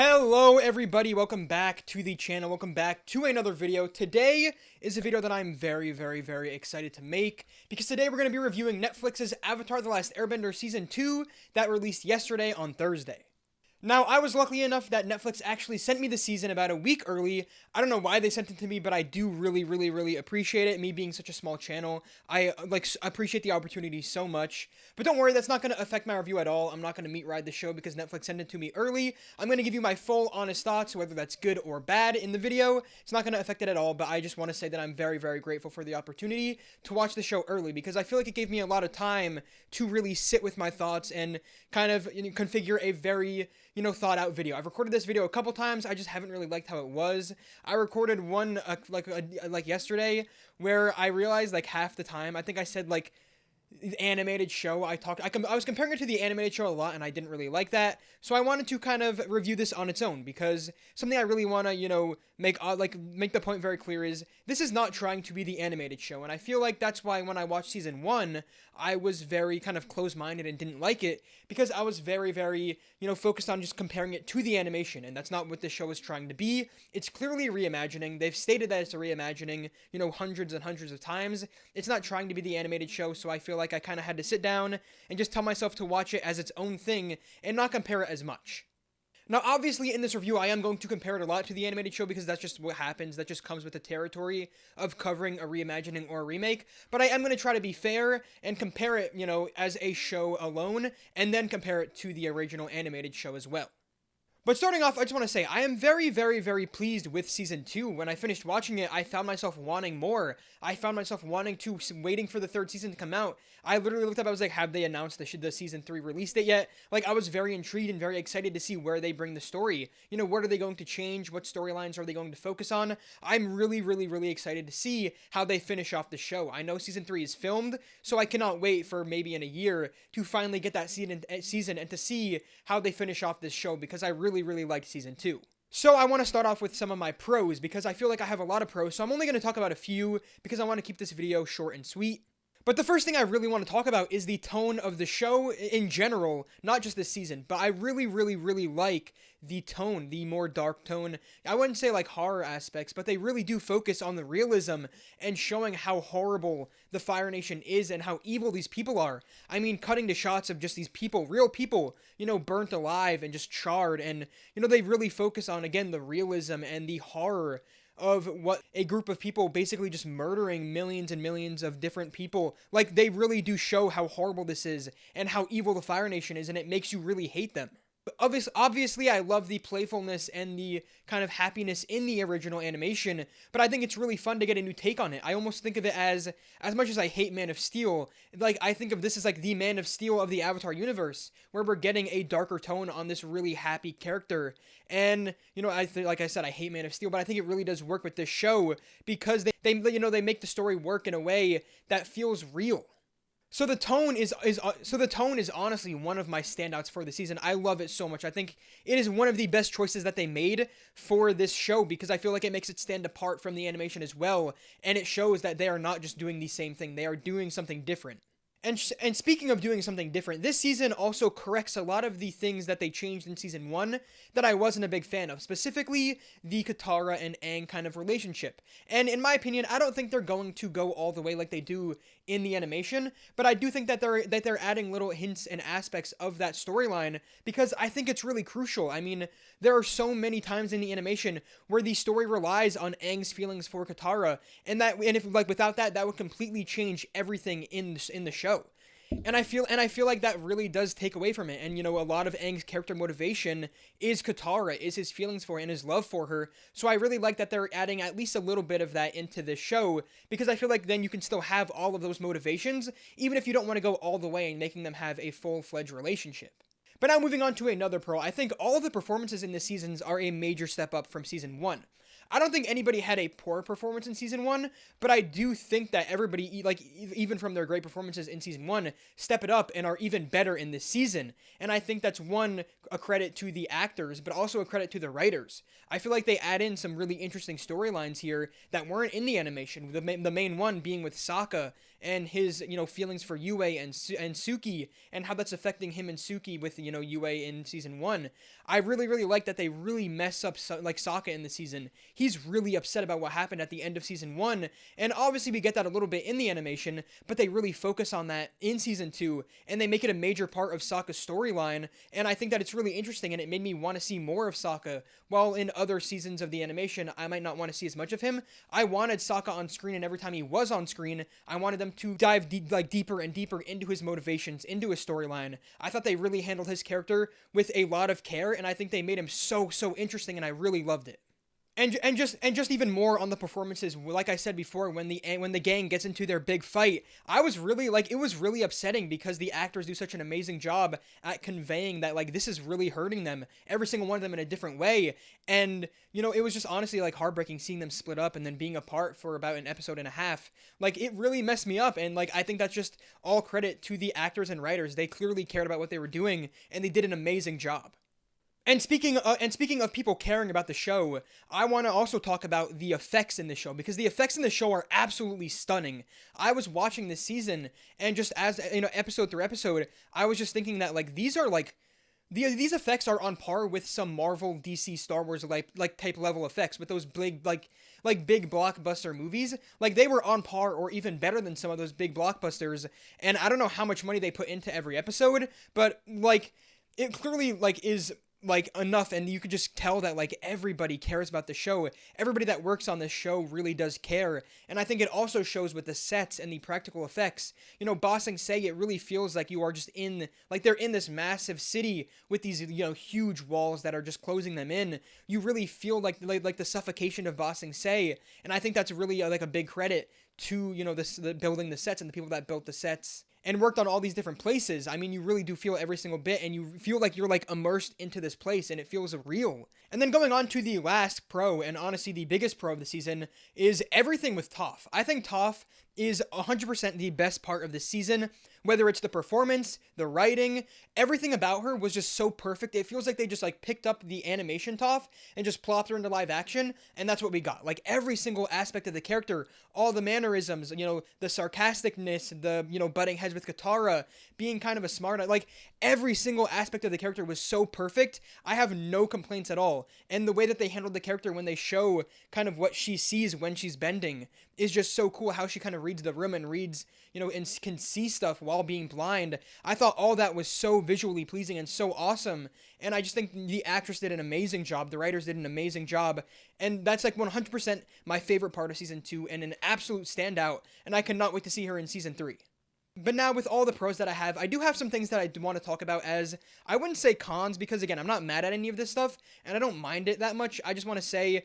Hello everybody, welcome back to the channel, welcome back to another video. Today is a video that I'm very excited to make, because today we're going to be reviewing Netflix's Avatar The Last Airbender Season 2 that released yesterday on Thursday. Now, I was lucky enough that Netflix actually sent me the season about a week early. I don't know why they sent it to me, but I do really appreciate it. Me being such a small channel, I appreciate the opportunity so much. But don't worry, that's not going to affect my review at all. I'm not going to meat ride the show because Netflix sent it to me early. I'm going to give you my full honest thoughts, whether that's good or bad in the video. It's not going to affect it at all, but I just want to say that I'm very grateful for the opportunity to watch the show early, because I feel like it gave me a lot of time to really sit with my thoughts and kind of configure a very thought out video. I've recorded this video a couple times. I just haven't really liked how it was. I recorded one like yesterday where I realized like half the time, I think I said like the animated show. I was comparing it to the animated show a lot, and I didn't really like that. So I wanted to kind of review this on its own, because something I really want to, make the point very clear is this is not trying to be the animated show. And I feel like that's why when I watched season 1, I was very kind of close-minded and didn't like it, because I was very focused on just comparing it to the animation, and that's not what this show is trying to be. It's clearly a reimagining. They've stated that it's a reimagining, hundreds and hundreds of times. It's not trying to be the animated show, so I feel like I kind of had to sit down and just tell myself to watch it as its own thing and not compare it as much. Now, obviously, in this review, I am going to compare it a lot to the animated show, because that's just what happens. That just comes with the territory of covering a reimagining or a remake. But I am going to try to be fair and compare it, as a show alone, and then compare it to the original animated show as well. But starting off, I just want to say, I am very pleased with Season 2. When I finished watching it, I found myself wanting more. I found myself waiting for the third season to come out. I literally looked up, I was like, have they announced the Season 3 release date yet? Like, I was very intrigued and very excited to see where they bring the story. What are they going to change? What storylines are they going to focus on? I'm really excited to see how they finish off the show. I know Season 3 is filmed, so I cannot wait for maybe in a year to finally get that season and to see how they finish off this show, because I really liked Season 2. So I want to start off with some of my pros, because I feel like I have a lot of pros, so I'm only going to talk about a few, because I want to keep this video short and sweet. But the first thing I really want to talk about is the tone of the show in general, not just this season, but I really like the tone, the more dark tone. I wouldn't say like horror aspects, but they really do focus on the realism and showing how horrible the Fire Nation is and how evil these people are. I mean, cutting to shots of just these people, real people, burnt alive and just charred, and, they really focus on, again, the realism and the horror of what a group of people basically just murdering millions and millions of different people. Like, they really do show how horrible this is and how evil the Fire Nation is, and it makes you really hate them. Obviously, I love the playfulness and the kind of happiness in the original animation, but I think it's really fun to get a new take on it. I almost think of it as much as I hate Man of Steel, like, I think of this as like the Man of Steel of the Avatar universe, where we're getting a darker tone on this really happy character. And, like I said, I hate Man of Steel, but I think it really does work with this show, because they make the story work in a way that feels real. So the tone is honestly one of my standouts for the season. I love it so much. I think it is one of the best choices that they made for this show, because I feel like it makes it stand apart from the animation as well, and it shows that they are not just doing the same thing. They are doing something different. And speaking of doing something different, this season also corrects a lot of the things that they changed in Season 1 that I wasn't a big fan of, specifically the Katara and Aang kind of relationship. And in my opinion, I don't think they're going to go all the way like they do in the animation, but I do think that they're adding little hints and aspects of that storyline, because I think it's really crucial. I mean, there are so many times in the animation where the story relies on Aang's feelings for Katara, and if without that would completely change everything in the show. And I feel like that really does take away from it. And, a lot of Aang's character motivation is Katara, is his feelings for her and his love for her. So I really like that they're adding at least a little bit of that into this show, because I feel like then you can still have all of those motivations, even if you don't want to go all the way and making them have a full-fledged relationship. But now moving on to another pro, I think all of the performances in this season are a major step up from Season 1. I don't think anybody had a poor performance in Season 1, but I do think that everybody, even from their great performances in Season 1, step it up and are even better in this season. And I think that's a credit to the actors, but also a credit to the writers. I feel like they add in some really interesting storylines here that weren't in the animation, the main one being with Sokka and his, feelings for Yue and Suki, and how that's affecting him and Suki with, Yue in season 1. I really, really like that they really mess up, like, Sokka in the season. He's really upset about what happened at the end of season 1, and obviously we get that a little bit in the animation, but they really focus on that in season 2, and they make it a major part of Sokka's storyline, and I think that it's really interesting, and it made me want to see more of Sokka. While in other seasons of the animation, I might not want to see as much of him, I wanted Sokka on screen, and every time he was on screen, I wanted them to dive deeper and deeper into his motivations, into his storyline. I thought they really handled his character with a lot of care, and I think they made him so interesting, and I really loved it. And just even more on the performances, like I said before, when the gang gets into their big fight, I was really, like, it was really upsetting because the actors do such an amazing job at conveying that, like, this is really hurting them, every single one of them in a different way, and, it was just honestly, like, heartbreaking seeing them split up and then being apart for about an episode and a half. Like, it really messed me up, and, like, I think that's just all credit to the actors and writers. They clearly cared about what they were doing, and they did an amazing job. And speaking of people caring about the show, I want to also talk about the effects in the show, because the effects in the show are absolutely stunning. I was watching this season, and just as, episode through episode, I was just thinking that, like, these are, like, these effects are on par with some Marvel, DC, Star Wars, like type level effects, with those big, like big blockbuster movies. Like, they were on par or even better than some of those big blockbusters, and I don't know how much money they put into every episode, but, like, it clearly, like, is, like, enough, and you could just tell that, like, everybody cares about the show. Everybody that works on this show really does care, and I think it also shows with the sets and the practical effects. Ba Sing Se, it really feels like you are just in, like, they're in this massive city with these, huge walls that are just closing them in. You really feel like the suffocation of Ba Sing Se, and I think that's really, like, a big credit to, the building the sets and the people that built the sets and worked on all these different places. I mean, you really do feel every single bit, and you feel like you're, like, immersed into this place, and it feels real. And then going on to the last pro, and honestly the biggest pro of the season, is everything with Toph. I think Toph is 100% the best part of the season. Whether it's the performance, the writing, everything about her was just so perfect. It feels like they just, like, picked up the animation Toph and just plopped her into live action, and that's what we got. Like, every single aspect of the character, all the mannerisms, the sarcasticness, the, butting heads with Katara, being kind of a smart, like, every single aspect of the character was so perfect. I have no complaints at all. And the way that they handled the character when they show kind of what she sees when she's bending is just so cool. How she kind of reads the room and reads, and can see stuff while being blind. I thought all that was so visually pleasing and so awesome. And I just think the actress did an amazing job. The writers did an amazing job. And that's, like, 100% my favorite part of season 2 and an absolute standout. And I cannot wait to see her in season 3. But now, with all the pros that I have, I do have some things that I want to talk about as, I wouldn't say cons, because, again, I'm not mad at any of this stuff, and I don't mind it that much. I just want to say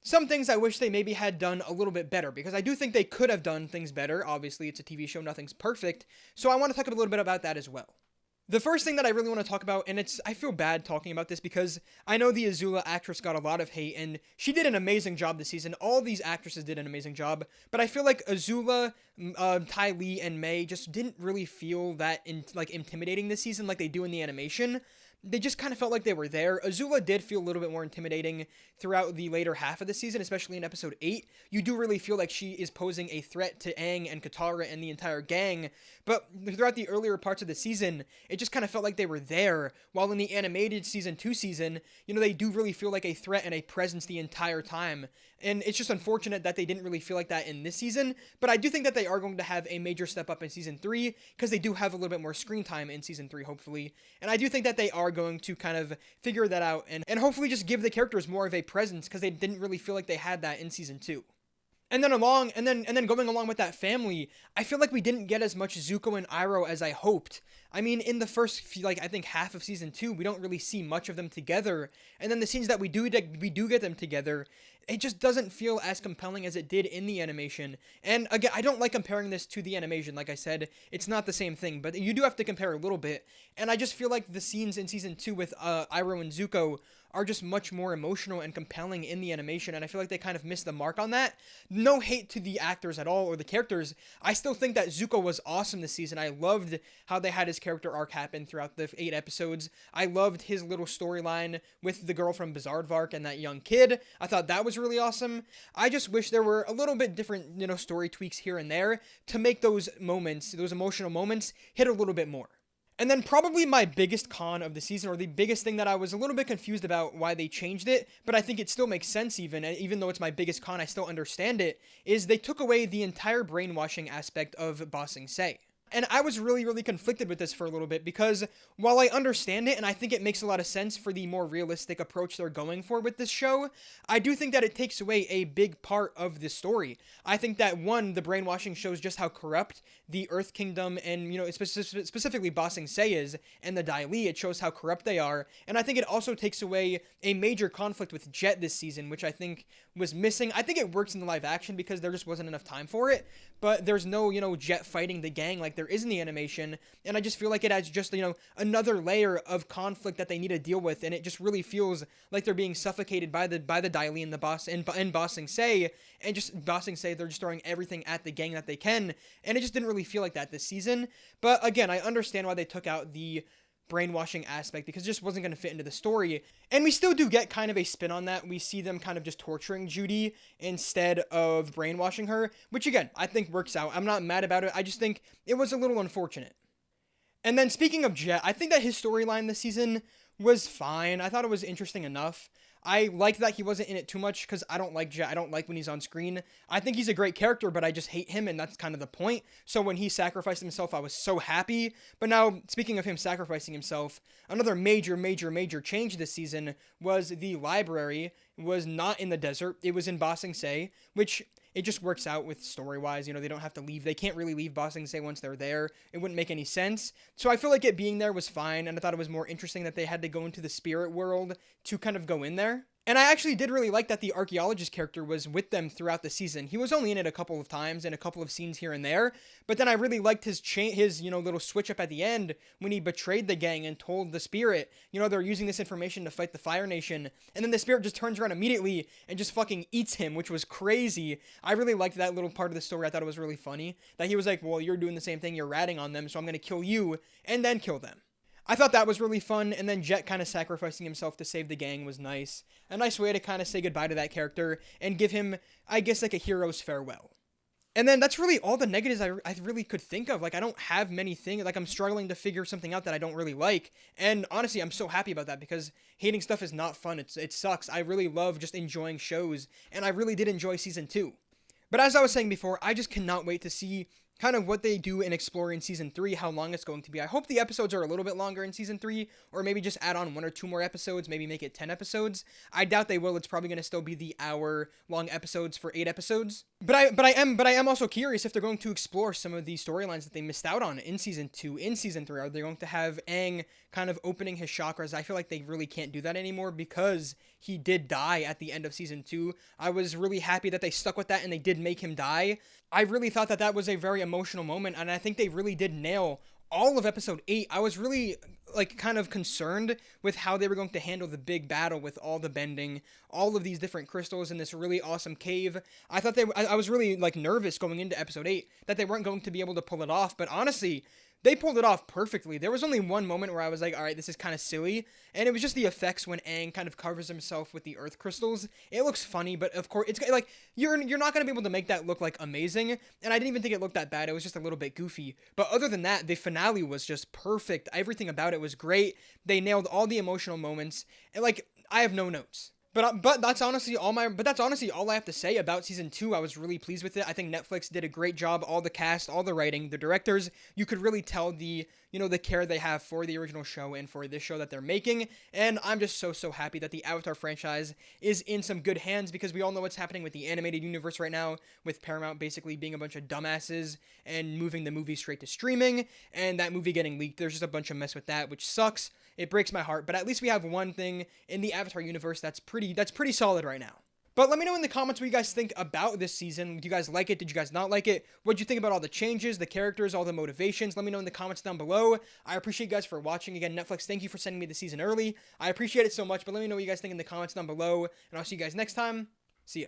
some things I wish they maybe had done a little bit better, because I do think they could have done things better. Obviously, it's a TV show, nothing's perfect, so I want to talk a little bit about that as well. The first thing that I really want to talk about, and I feel bad talking about this because I know the Azula actress got a lot of hate, and she did an amazing job this season. All these actresses did an amazing job, but I feel like Azula, Ty Lee, and May just didn't really feel that intimidating this season like they do in the animation. They just kind of felt like they were there. Azula did feel a little bit more intimidating throughout the later half of the season, especially in episode 8. You do really feel like she is posing a threat to Aang and Katara and the entire gang, but throughout the earlier parts of the season, it just kind of felt like they were there, while in the animated season 2 season, they do really feel like a threat and a presence the entire time. And it's just unfortunate that they didn't really feel like that in this season, but I do think that they are going to have a major step up in season 3, because they do have a little bit more screen time in season 3, hopefully. And I do think that they are going to kind of figure that out and hopefully just give the characters more of a presence, because they didn't really feel like they had that in season 2. And then going along with that family, I feel like we didn't get as much Zuko and Iroh as I hoped. I mean, in the first, I think half of season 2, we don't really see much of them together. And then the scenes that we do get them together, it just doesn't feel as compelling as it did in the animation. And again, I don't like comparing this to the animation. Like I said, it's not the same thing, but you do have to compare a little bit. And I just feel like the scenes in season 2 with Iroh and Zuko are just much more emotional and compelling in the animation, and I feel like they kind of missed the mark on that. No hate to the actors at all or the characters. I still think that Zuko was awesome this season. I loved how they had his character arc happen throughout the 8 episodes. I loved his little storyline with the girl from Bizarrevark and that young kid. I thought that was really awesome. I just wish there were a little bit different, story tweaks here and there to make those moments, those emotional moments, hit a little bit more. And then probably my biggest con of the season, or the biggest thing that I was a little bit confused about why they changed it, but I think it still makes sense even though it's my biggest con, I still understand it, is they took away the entire brainwashing aspect of Ba Sing Se. And I was really, really conflicted with this for a little bit because while I understand it and I think it makes a lot of sense for the more realistic approach they're going for with this show, I do think that it takes away a big part of the story. I think that, one, the brainwashing shows just how corrupt the Earth Kingdom and, specifically Ba Sing Se is, and the Dai Li. It shows how corrupt they are. And I think it also takes away a major conflict with Jet this season, which I think was missing. I think it works in the live action because there just wasn't enough time for it, but there's no, Jet fighting the gang like there is in the animation, and I just feel like it adds just, another layer of conflict that they need to deal with, and it just really feels like they're being suffocated by the Dai Li and the boss and Ba Sing Se, and just Ba Sing Se, they're just throwing everything at the gang that they can, and it just didn't really feel like that this season. But again, I understand why they took out the brainwashing aspect because it just wasn't going to fit into the story. And we still do get kind of a spin on that. We see them kind of just torturing Judy instead of brainwashing her, which again, I think works out. I'm not mad about it. I just think it was a little unfortunate. And then speaking of Jet, I think that his storyline this season was fine. I thought it was interesting enough. I liked that he wasn't in it too much because I don't like Jet. I don't like when he's on screen. I think he's a great character, but I just hate him, and that's kind of the point. So when he sacrificed himself, I was so happy. But now, speaking of him sacrificing himself, another major change this season was the library was not in the desert. It was in Ba Sing Se, which it just works out with story-wise. They don't have to leave. They can't really leave Ba Sing Se once they're there. It wouldn't make any sense. So I feel like it being there was fine, and I thought it was more interesting that they had to go into the spirit world to kind of go in there. And I actually did really like that the archaeologist character was with them throughout the season. He was only in it a couple of times and a couple of scenes here and there, but then I really liked his little switch up at the end when he betrayed the gang and told the spirit, they're using this information to fight the Fire Nation, and then the spirit just turns around immediately and just fucking eats him, which was crazy. I really liked that little part of the story. I thought it was really funny that he was like, well, you're doing the same thing, you're ratting on them, so I'm gonna kill you and then kill them. I thought that was really fun, and then Jet kind of sacrificing himself to save the gang was nice. A nice way to kind of say goodbye to that character and give him, I guess, like a hero's farewell. And then that's really all the negatives I really could think of. Like, I don't have many things. Like, I'm struggling to figure something out that I don't really like. And honestly, I'm so happy about that because hating stuff is not fun. It sucks. I really love just enjoying shows, and I really did enjoy season 2. But as I was saying before, I just cannot wait to see kind of what they do and explore in season 3, how long it's going to be. I hope the episodes are a little bit longer in season 3, or maybe just add on 1 or 2 more episodes, maybe make it 10 episodes. I doubt they will. It's probably going to still be the hour-long episodes for 8 episodes. But I am also curious if they're going to explore some of these storylines that they missed out on in season 2, in season 3. Are they going to have Aang kind of opening his chakras? I feel like they really can't do that anymore because he did die at the end of season 2. I was really happy that they stuck with that and they did make him die. I really thought that was a very emotional moment, and I think they really did nail all of episode 8. I was really kind of concerned with how they were going to handle the big battle with all the bending, all of these different crystals in this really awesome cave. I was really nervous going into episode 8 that they weren't going to be able to pull it off, but honestly, they pulled it off perfectly. There was only one moment where I was like, all right, this is kind of silly. And it was just the effects when Aang kind of covers himself with the earth crystals. It looks funny, but of course, it's like, you're not going to be able to make that look amazing. And I didn't even think it looked that bad. It was just a little bit goofy. But other than that, the finale was just perfect. Everything about it was great. They nailed all the emotional moments. And I have no notes. But that's honestly all I have to say about season 2. I was really pleased with it. I think Netflix did a great job. All the cast, all the writing, the directors, you could really tell the care they have for the original show and for this show that they're making. And I'm just so happy that the Avatar franchise is in some good hands because we all know what's happening with the animated universe right now, with Paramount basically being a bunch of dumbasses and moving the movie straight to streaming, and that movie getting leaked. There's just a bunch of mess with that, which sucks. It breaks my heart, but at least we have one thing in the Avatar universe that's pretty solid right now. But let me know in the comments what you guys think about this season. Do you guys like it? Did you guys not like it? What did you think about all the changes, the characters, all the motivations? Let me know in the comments down below. I appreciate you guys for watching. Again, Netflix, thank you for sending me the season early. I appreciate it so much, but let me know what you guys think in the comments down below, and I'll see you guys next time. See ya.